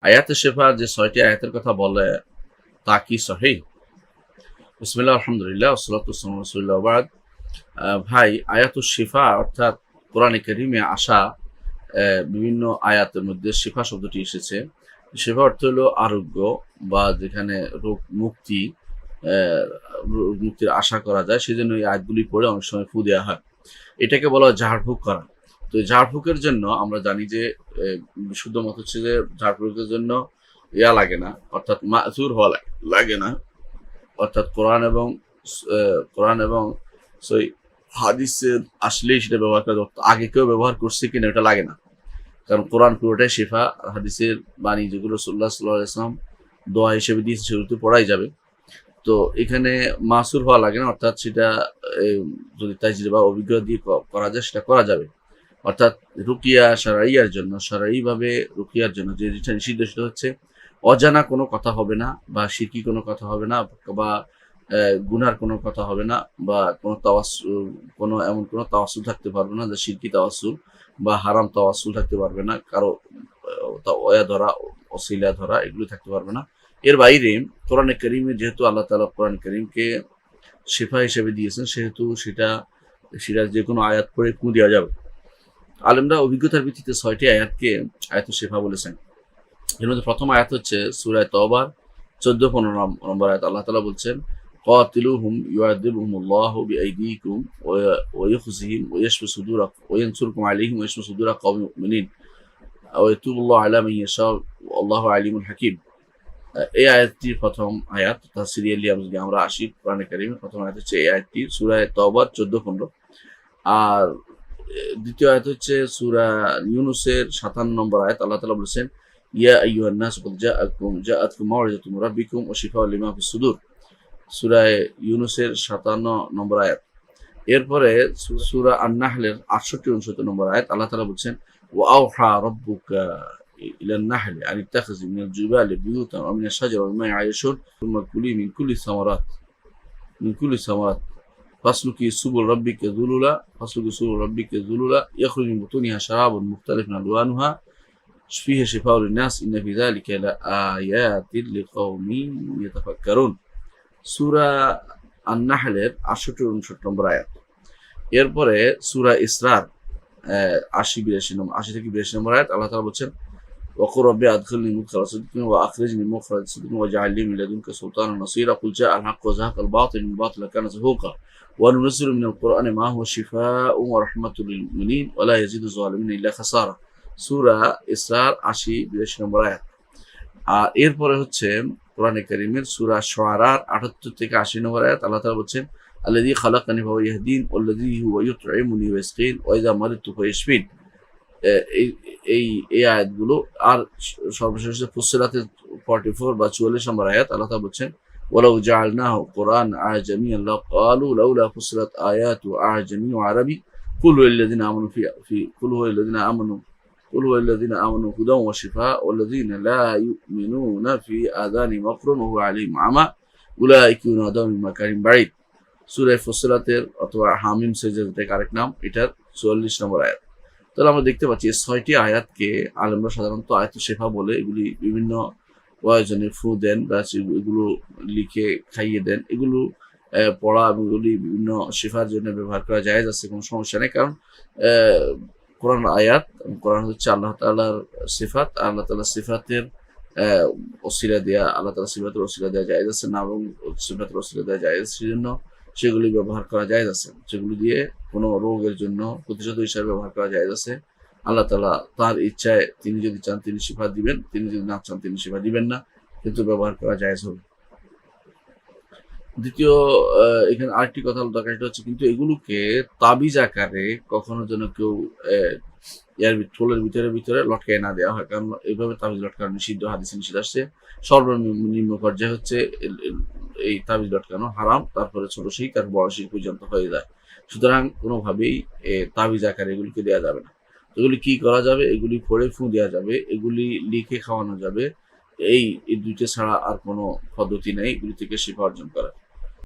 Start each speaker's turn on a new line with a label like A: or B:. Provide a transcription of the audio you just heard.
A: আয়াতে শেফার যে ৬টি আয়াতের কথা বলে তা কি সহিহ? বিসমিল্লাহ আলহামদুলিল্লাহ ওয়াসসালাতু ওয়াসসালামু আলা রাসূলিল্লাহ ওয়া বা'দ। ভাই, আয়াতুশ শিফা অর্থাৎ কোরআনে কারীমে আসা বিভিন্ন আয়াতের মধ্যে শিফা শব্দটি এসেছে। শিফা অর্থ হলো আরোগ্য বা যেখানে রোগ মুক্তি অ্যা মুক্তির আশা করা যায় সেজন্য এই আয়াতগুলি পড়ে অনেক সময় ফু দেওয়া হয়। এটাকে বলা হয় ঝাড়ফুঁক করা। তো এই ঝাড়ফুঁকের জন্য আমরা জানি যে বিশুদ্ধ মত হচ্ছে যে ঝাড়ফুঁকের জন্য লাগে না, অর্থাৎ মা'যুর হওয়া লাগে না। অর্থাৎ কোরআন এবং সই হাদিসের আসলেই সেটা ব্যবহার করা যায়। আগে কেউ ব্যবহার করছে কিনা এটা লাগে না। কারণ কোরআন পুরোটাই শিফা। হাদিসের বাণী যেগুলো রাসূলুল্লাহ সাল্লাল্লাহু আলাইহি ওয়াসাল্লাম দোয়া হিসেবে দিয়েছে সেগুলো তো পড়াই যাবে। তো এখানে মাসুর হওয়া লাগে না, অর্থাৎ সেটা যদি তাজরিবা অভিজ্ঞতা দিয়ে করা যায় সেটা করা যাবে। অর্থাৎ রুকিয়া শারঈয়ার জন্য শারঈভাবে রুকিয়ার জন্য যে জিনিসটা নিষিদ্ধ সেটা হচ্ছে অজানা কোনো কথা হবে না বা শিরকি কোনো কথা হবে না বা গুনার কোনো কথা হবে না বা কোনো এমন কোনো তাওয়াসসুল থাকতে পারবে না যে শিরকি তাওয়াসসুল বা হারাম তাওয়াসসুল থাকতে পারবে না। কারো ওয়া ধরা, ওসিলা ধরা এগুলো থাকতে পারবে না। এর বাইরে কোরআনে কারীমে যেহেতু আল্লাহ তাআলা কোরআনে কারীমকে শিফা হিসেবে দিয়েছেন সেহেতু সেটা যেকোনো আয়াত পড়ে ফু দেওয়া যাবে। আলেমরা অভিজ্ঞতার ভিত্তিতে ৬টি আয়াতকে আয়াতুশ শিফা বলেছেন। এর মধ্যে প্রথম আয়াত হচ্ছে সূরা তওবার ১৪-১৫ নম্বর আয়াত। আল্লাহ তাআলা বলছেন, "কাতিলুহুম ইউআযিবুহুমুল্লাহু বিআইদিকুম ওয়া ইউখজিহিম ওয়া ইয়াশফি সুদুরা ওয়া ইয়ানসুরকুম আলাইহিম ওয়া ইয়াশফি সুদুরা কওমিন মুমিনিন ওয়া ইয়াতুবুল্লাহু আলা মান ইয়াশা ওয়াল্লাহু আলিমুল হাকীম।" এই আয়াতটি প্রথম আয়াত। সিরিয়ালি যদি আমরা আসি কোরআনে কারীমের প্রথম আয়াত হচ্ছে এই আয়াতটি সূরা তওবার ১৪-১৫। আর দ্বিতীয় আয়াত হচ্ছে সূরা ইউনূসের ৫৭ নম্বর আয়াত। আল্লাহ তাআলা বলেছেন, ইয়া আইয়ুহান নাস ক্বাদ জাআতকুম মাউইযাতুম মির রাব্বিকুম ওয়া শিফাউল লিমা ফিস সুদূর। সূরা ইউনূসের ৫৭ নম্বর আয়াত। এরপরে সূরা আন-নাহলের ৬৮-৬৯ নম্বর আয়াত। আল্লাহ তাআলা বলছেন, ওয়া আওহা রাব্বুকা ইলান নাহলি আন ইত্তাখিযি মিনাল জিবালি বুয়ুতান ওয়া মিনাশ শাজারি ওয়া মিম্মা ইয়া'রিশুন সুম্মা কুলি মিন কুল্লি সামারাত فاسلكي سبل ربك ذللا يخرج من بطونها شراب مختلف ألوانها فيه شفاء للناس إن في ذلك لآيات لقوم يتفكرون। সূরা আন-নাহলের ৬৮-৬৯ নম্বর আয়াত। এরপরে সূরা ইসরার ৮০-৮২ নম্বর আয়াত। আল্লাহ তাআলা বলছেন, وقل رب أدخلني مدخل صدق وأخرجني مخرج صدق واجعل لي من لدنك سلطانا نصيرا قل جاء الحق وزهق الباطل إن الباطل كان زهوقا وننزل من القرآن ما هو شفاء ورحمة للمؤمنين ولا يزيد الظالمين إلا خسارة। সূরা ইসরার ৮০-৮২ নম্বর আয়াত। আর এরপরে হচ্ছে কোরআনে কারীমের সূরা শুআরার ৭৮-৮০ নম্বর আয়াত। আল্লাহ তাআলা বলছেন, আল্লাযী খালাকানি ফাহুয়া ইয়াহদিন ওয়াল্লাযী হুয়া ইউতঈমুনি ওয়া ইয়াসকিন ওয়া ইযা মারিদতু ফায়াশফিন। এই আয়াতগুলো। আর সর্বশেষ ফুসসিলাতের 44 বা ৪৪ নম্বর আয়াত। আল্লাহ তাআলা বলছেন, ওয়ালাউ জাআলনাহু কুরআন আ'জামিয়্যান লাকালু লাউলা ফুসসিলাত আয়াতু আ'জামিয়্যুন ওয়া আরাবী কুল হুয়াল্লাযীনা আমানু হুদান ওয়া শিফাء ওয়াল্লাযীনা লা ইউমিনুনা ফি আযানিহিম ওয়াকরুন ওয়া হুয়া আলাইহিম আমা উলাইকা ইউনাদাউনা মিন মাকারিন বাঈদ। সূরা ফুসসিলাতের অথবা হামিম সেজদার আরেক নাম, এটার ৪৪ নম্বর আয়াত। তাহলে আমরা দেখতে পাচ্ছি এই ৬টি আয়াতকে আলেমরা সাধারণত আয়াতুশ শিফা বলে। এগুলি বিভিন্ন প্রয়োজনে ফু দেন বা এগুলো লিখে খাইয়ে দেন। এগুলো পড়া এবং এগুলি বিভিন্ন শিফার জন্য ব্যবহার করা জায়েজ আছে, কোনো সমস্যা নেই। কারণ কোরআন আয়াত, কোরআন হচ্ছে আল্লাহ তাআলার সিফাত। আল্লাহ তাআলার সিফাতের ওসিলা দেয়া, আল্লাহ তাআলার সিফাতের ওসিলা দেয়া জায়েজ আছে না, এবং সিফাতের ওসিলা দেয়া জায়েজ, সেজন্য সেগুলি ব্যবহার করা জায়েজ আছে। সেগুলি দিয়ে কোনো রোগের জন্য প্রতিষেধক হিসাবে ব্যবহার করা জায়েজ আছে। আল্লাহ তাআলা তার ইচ্ছায় তিনি যদি চান তিনি শিফা দিবেন, তিনি যদি না চান তিনি শিফা দিবেন না, কিন্তু ব্যবহার করা জায়েজ হবে। দ্বিতীয় এখানে আরেকটি কথা দরকার, সেটা হচ্ছে কিন্তু এগুলোকে তাবিজ আকারে কখনো যেন কেউ থলের ভিতরে লটকায় না দেওয়া হয়। কারণ এইভাবে তাবিজ লটকানো নিষিদ্ধ, হাদিসে নিষিদ্ধ আসছে। সর্বনিম্ন পর্যায়ে হচ্ছে এই তাবিজ লটকানো হারাম, তারপরে ছোট শিরক, তারপর বড় শিরক পর্যন্ত হয়ে যায়। সুতরাং কোনোভাবেই তাবিজ আকারে এগুলিকে দেওয়া যাবে না। এগুলি কি করা যাবে? এগুলি পড়ে ফু দেওয়া যাবে, এগুলি লিখে খাওয়ানো যাবে। এই দুইটা ছাড়া আর কোনো পদ্ধতি নেই এগুলি থেকে শিফা অর্জন করার।